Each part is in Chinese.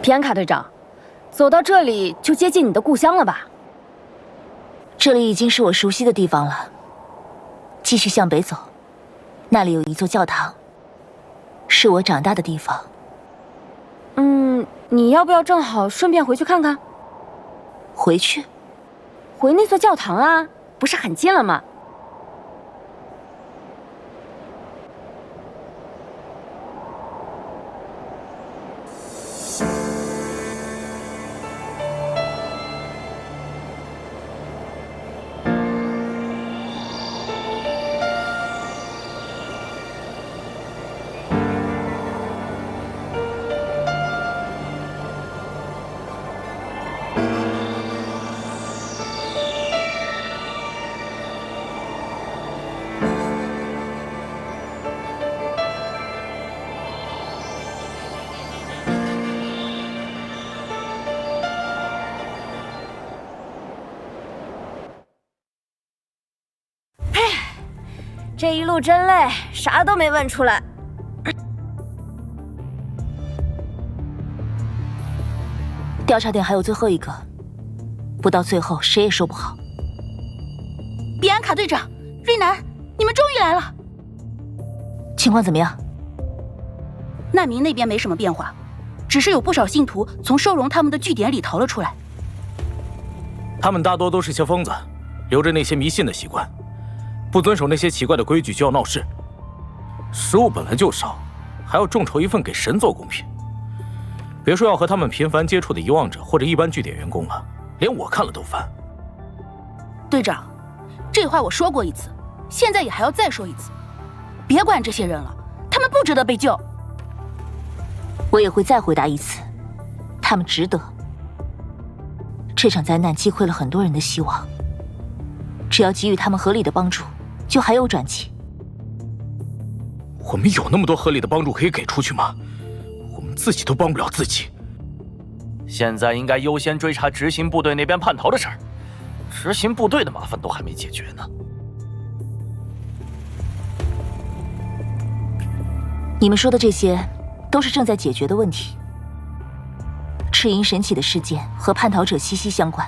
皮安卡队长，走到这里就接近你的故乡了吧？这里已经是我熟悉的地方了。继续向北走，那里有一座教堂，是我长大的地方。你要不要正好顺便回去看看？回去？回那座教堂啊，不是很近了吗？这一路真累，啥都没问出来。调查点还有最后一个，不到最后谁也说不好。比安卡队长，瑞南，你们终于来了。情况怎么样？难民那边没什么变化，只是有不少信徒从收容他们的据点里逃了出来。他们大多都是些疯子，留着那些迷信的习惯。不遵守那些奇怪的规矩就要闹事，食物本来就少，还要众筹一份给神做贡品。别说要和他们频繁接触的遗忘者或者一般据点员工了，连我看了都烦。队长，这话我说过一次，现在也还要再说一次，别管这些人了，他们不值得被救。我也会再回答一次，他们值得。这场灾难击溃了很多人的希望，只要给予他们合理的帮助，就还有转机。我们有那么多合理的帮助可以给出去吗？我们自己都帮不了自己。现在应该优先追查执行部队那边叛逃的事儿，执行部队的麻烦都还没解决呢。你们说的这些，都是正在解决的问题。赤银神起的事件和叛逃者息息相关，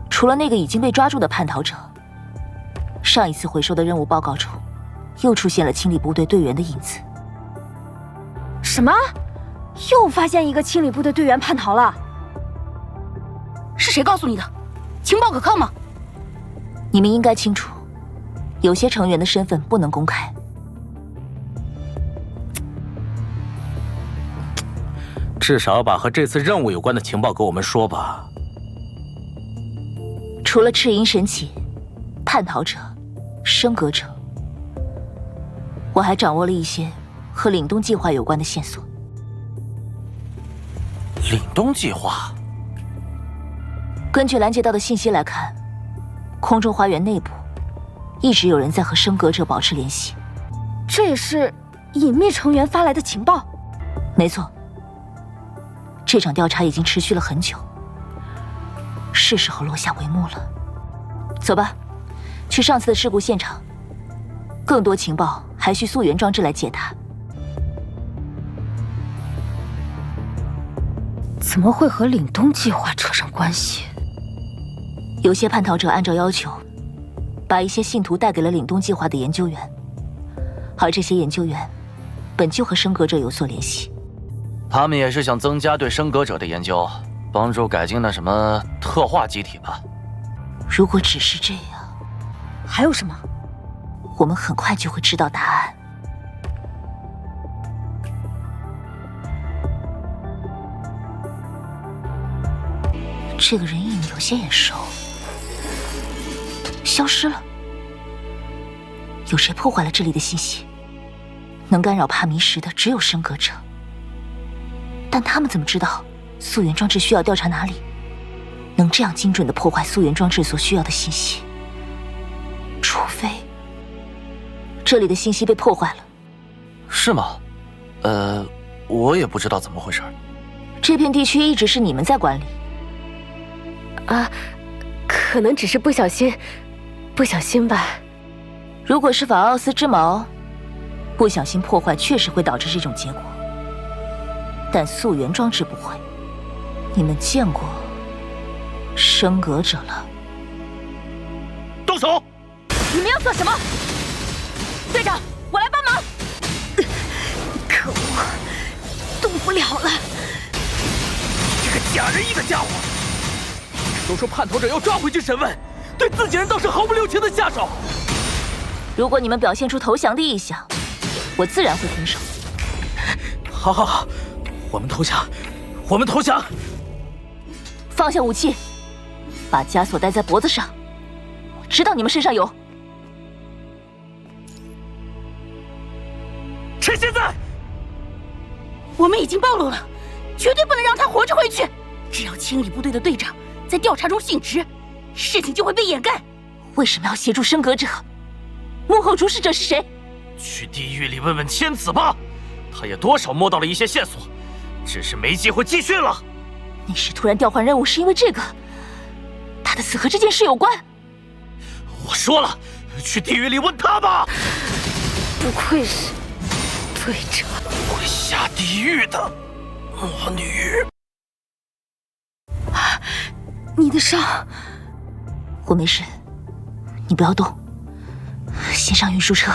除了那个已经被抓住的叛逃者，上一次回收的任务报告中，又出现了清理部队队员的影子。什么？又发现一个清理部队队员叛逃了？是谁告诉你的？情报可靠吗？你们应该清楚，有些成员的身份不能公开。至少要把和这次任务有关的情报给我们说吧。除了赤银神起、叛逃者、升格者，我还掌握了一些和凛冬计划有关的线索。凛冬计划？根据拦截到的信息来看，空中花园内部一直有人在和升格者保持联系。这也是隐秘成员发来的情报？没错。这场调查已经持续了很久，是时候落下帷幕了。走吧，去上次的事故现场。更多情报还需溯源装置来解答。怎么会和凛冬计划扯上关系？有些叛逃者按照要求，把一些信徒带给了凛冬计划的研究员，而这些研究员本就和升格者有所联系。他们也是想增加对升格者的研究，帮助改进那什么特化机体吧。如果只是这样，还有什么？我们很快就会知道答案。这个人影有些眼熟，消失了。有谁破坏了这里的信息？能干扰帕迷石的只有升格者。但他们怎么知道溯源装置需要调查哪里？能这样精准地破坏溯源装置所需要的信息？除非这里的信息被破坏了。是吗？我也不知道怎么回事。这片地区一直是你们在管理。可能只是不小心吧。如果是法奥斯之矛，不小心破坏确实会导致这种结果。但溯源装置不会。你们见过升格者了？动手！你们要做什么？队长，我来帮忙。可恶，动不了了。这个假仁义的家伙，都说叛逃者要抓回去审问，对自己人倒是毫不留情的下手。如果你们表现出投降的意向，我自然会停手。好好好，我们投降，我们投降。放下武器，把枷锁戴在脖子上。我知道你们身上有。趁现在！我们已经暴露了，绝对不能让他活着回去。只要清理部队的队长在调查中殉职，事情就会被掩盖。为什么要协助升格者？幕后主使者是谁？去地狱里问问千子吧，他也多少摸到了一些线索，只是没机会继续了。你是突然调换任务是因为这个？他的死和这件事有关？我说了，去地狱里问他吧。不愧是队长，会下地狱的魔女。你的伤。我没事，你不要动。先上运输车，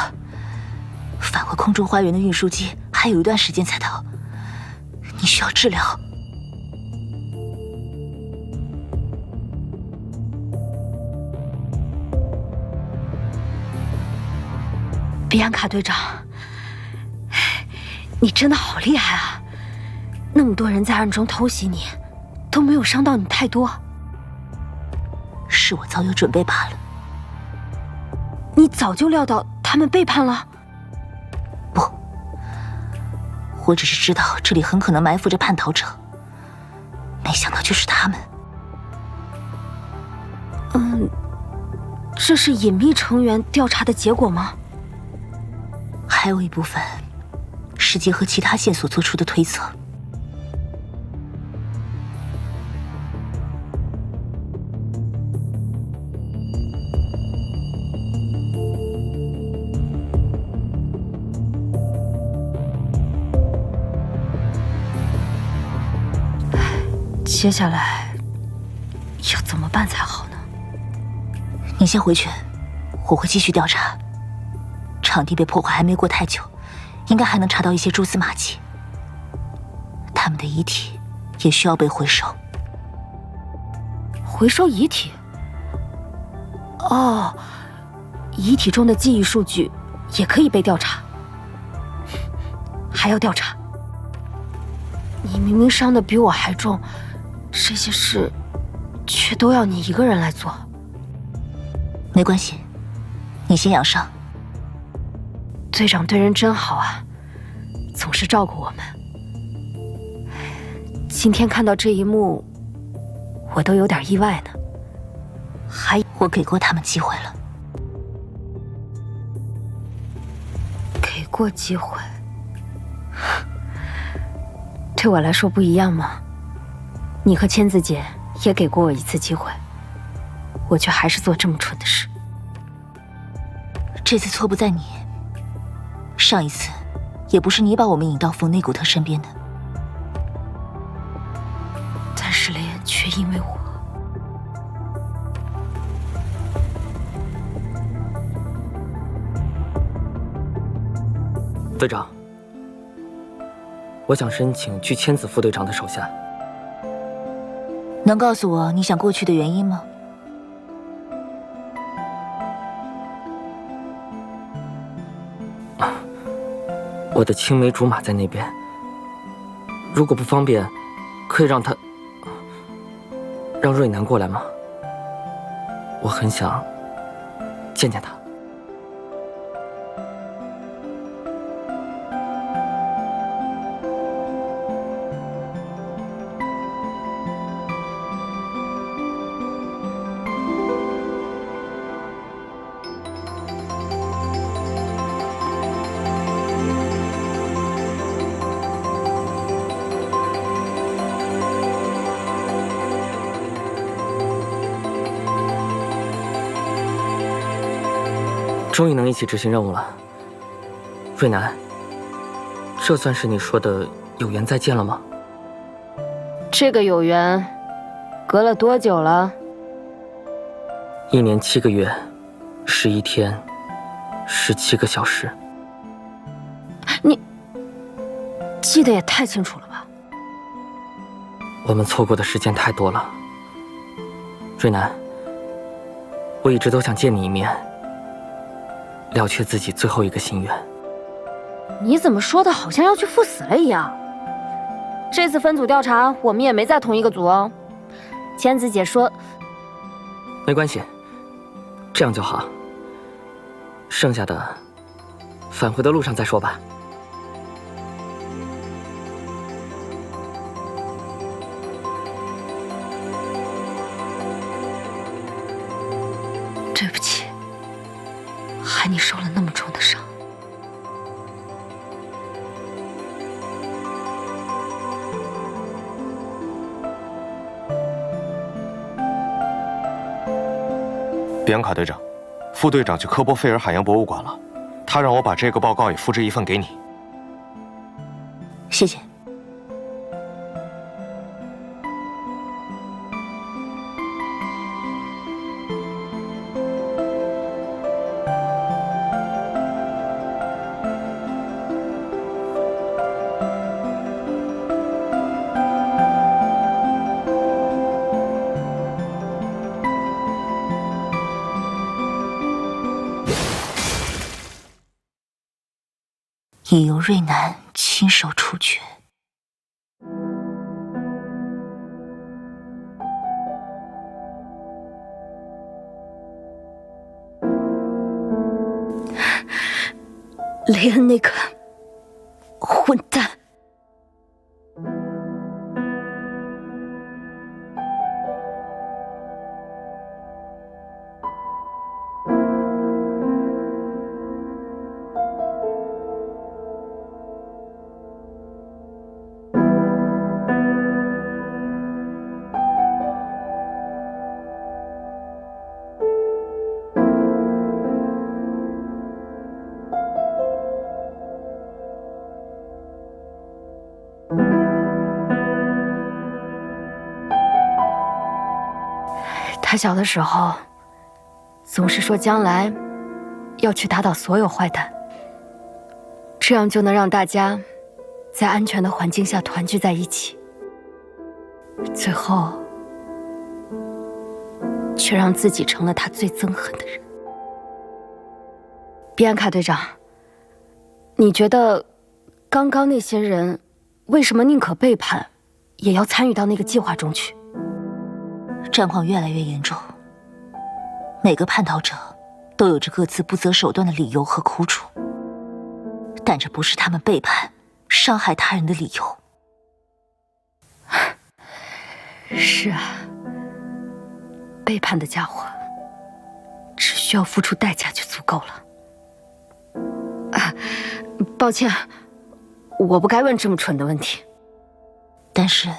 返回空中花园的运输机还有一段时间才到，你需要治疗。比安卡队长，你真的好厉害啊！那么多人在暗中偷袭你，都没有伤到你太多。是我早有准备罢了。你早就料到他们背叛了？不，我只是知道这里很可能埋伏着叛逃者，没想到就是他们。这是隐秘成员调查的结果吗？还有一部分是结合其他线索做出的推测。接下来要怎么办才好呢？你先回去，我会继续调查。场地被破坏还没过太久，应该还能查到一些蛛丝马迹。他们的遗体也需要被回收。回收遗体？哦，遗体中的记忆数据也可以被调查。还要调查？你明明伤得比我还重，这些事却都要你一个人来做。没关系，你先养伤。队长对人真好啊，总是照顾我们。今天看到这一幕，我都有点意外呢。我给过他们机会了。给过机会，对我来说不一样吗？你和千子姐也给过我一次机会，我却还是做这么蠢的事。这次错不在你，上一次也不是你把我们引到冯内古特身边的。但是雷恩却因为我。队长，我想申请去千子副队长的手下。能告诉我你想过去的原因吗？我的青梅竹马在那边，如果不方便，可以让瑞南过来吗？我很想见见他。终于能一起执行任务了，瑞南，这算是你说的有缘再见了吗？这个有缘，隔了多久了？1年7个月，11天，17个小时。你记得也太清楚了吧？我们错过的时间太多了，瑞南，我一直都想见你一面，了却自己最后一个心愿。你怎么说的好像要去赴死了一样？这次分组调查，我们也没在同一个组哦。千子姐说，没关系，这样就好。剩下的，返回的路上再说吧。对不起，害你受了那么重的伤。比安卡队长，副队长去科波菲尔海洋博物馆了，他让我把这个报告也复制一份给你。谢谢。已由瑞南亲手处决。雷恩那个混蛋！他小的时候总是说将来要去打倒所有坏蛋，这样就能让大家在安全的环境下团聚在一起。最后却让自己成了他最憎恨的人。比安卡队长，你觉得刚刚那些人为什么宁可背叛也要参与到那个计划中去？战况越来越严重，每个叛逃者都有着各自不择手段的理由和苦楚，但这不是他们背叛、伤害他人的理由。是啊，背叛的家伙只需要付出代价就足够了。啊，抱歉，我不该问这么蠢的问题。但是，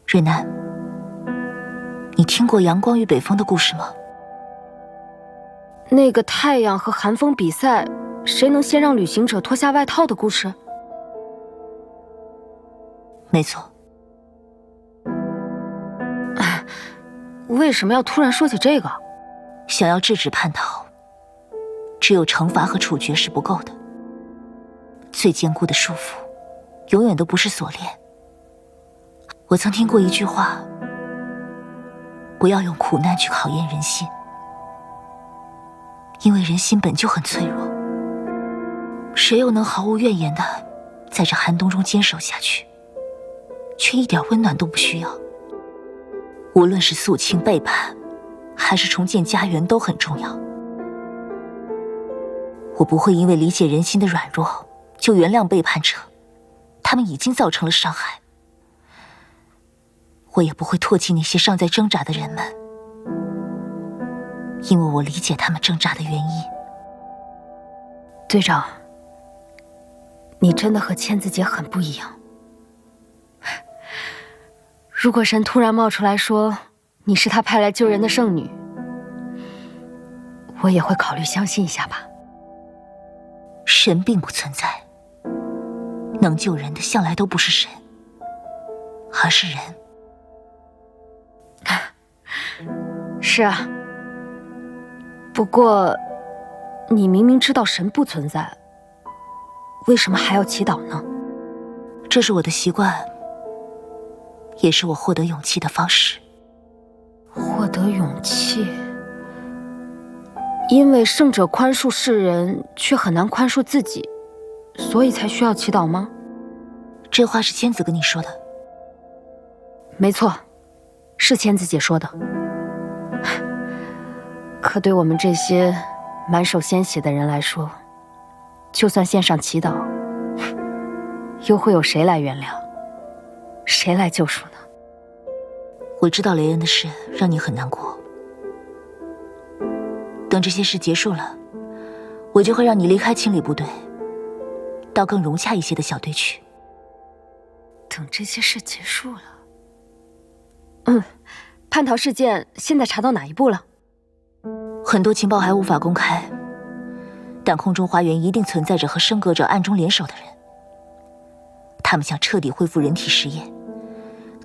瑞南，你听过阳光与北风的故事吗？那个太阳和寒风比赛，谁能先让旅行者脱下外套的故事？没错。为什么要突然说起这个？想要制止叛逃，只有惩罚和处决是不够的。最坚固的束缚，永远都不是锁链。我曾听过一句话：不要用苦难去考验人心，因为人心本就很脆弱。谁又能毫无怨言的在这寒冬中坚守下去，却一点温暖都不需要？无论是肃清背叛，还是重建家园，都很重要。我不会因为理解人心的软弱就原谅背叛者，他们已经造成了伤害。我也不会唾弃那些尚在挣扎的人们，因为我理解他们挣扎的原因。队长，你真的和千子姐很不一样。如果神突然冒出来说你是他派来救人的圣女，我也会考虑相信一下吧。神并不存在，能救人的向来都不是神，而是人。是啊，不过你明明知道神不存在，为什么还要祈祷呢？这是我的习惯，也是我获得勇气的方式。获得勇气，因为圣者宽恕世人，却很难宽恕自己，所以才需要祈祷吗？这话是千子跟你说的。没错，是千子姐说的。可对我们这些满手鲜血的人来说，就算献上祈祷，又会有谁来原谅，谁来救赎呢？我知道雷恩的事让你很难过，等这些事结束了，我就会让你离开清理部队，到更融洽一些的小队去。等这些事结束了，叛逃事件现在查到哪一步了？很多情报还无法公开，但空中花园一定存在着和升格者暗中联手的人，他们想彻底恢复人体实验，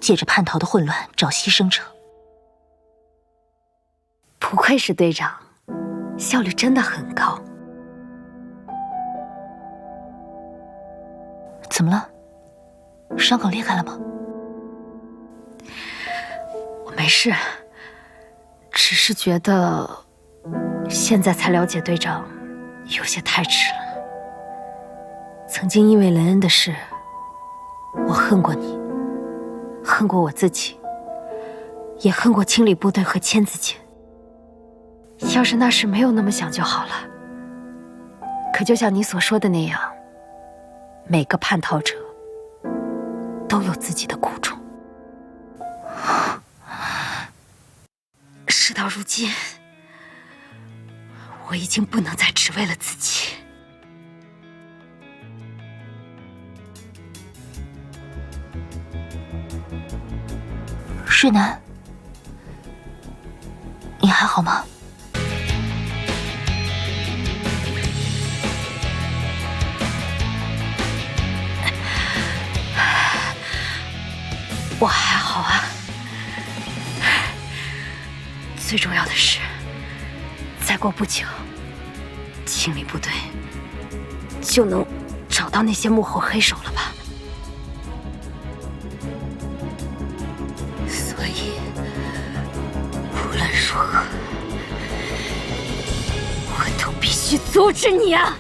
借着叛逃的混乱找牺牲者。不愧是队长，效率真的很高。怎么了？伤口裂开了吗？我没事，只是觉得现在才了解队长有些太迟了。曾经因为雷恩的事，我恨过你，恨过我自己，也恨过清理部队和千子姐。要是那时没有那么想就好了。可就像你所说的那样，每个叛逃者都有自己的苦衷。事到如今，我已经不能再只为了自己。瑞南，你还好吗？我还好啊。最重要的是，再过不久，清理部队就能找到那些幕后黑手了吧？所以，无论如何，我都必须阻止你啊！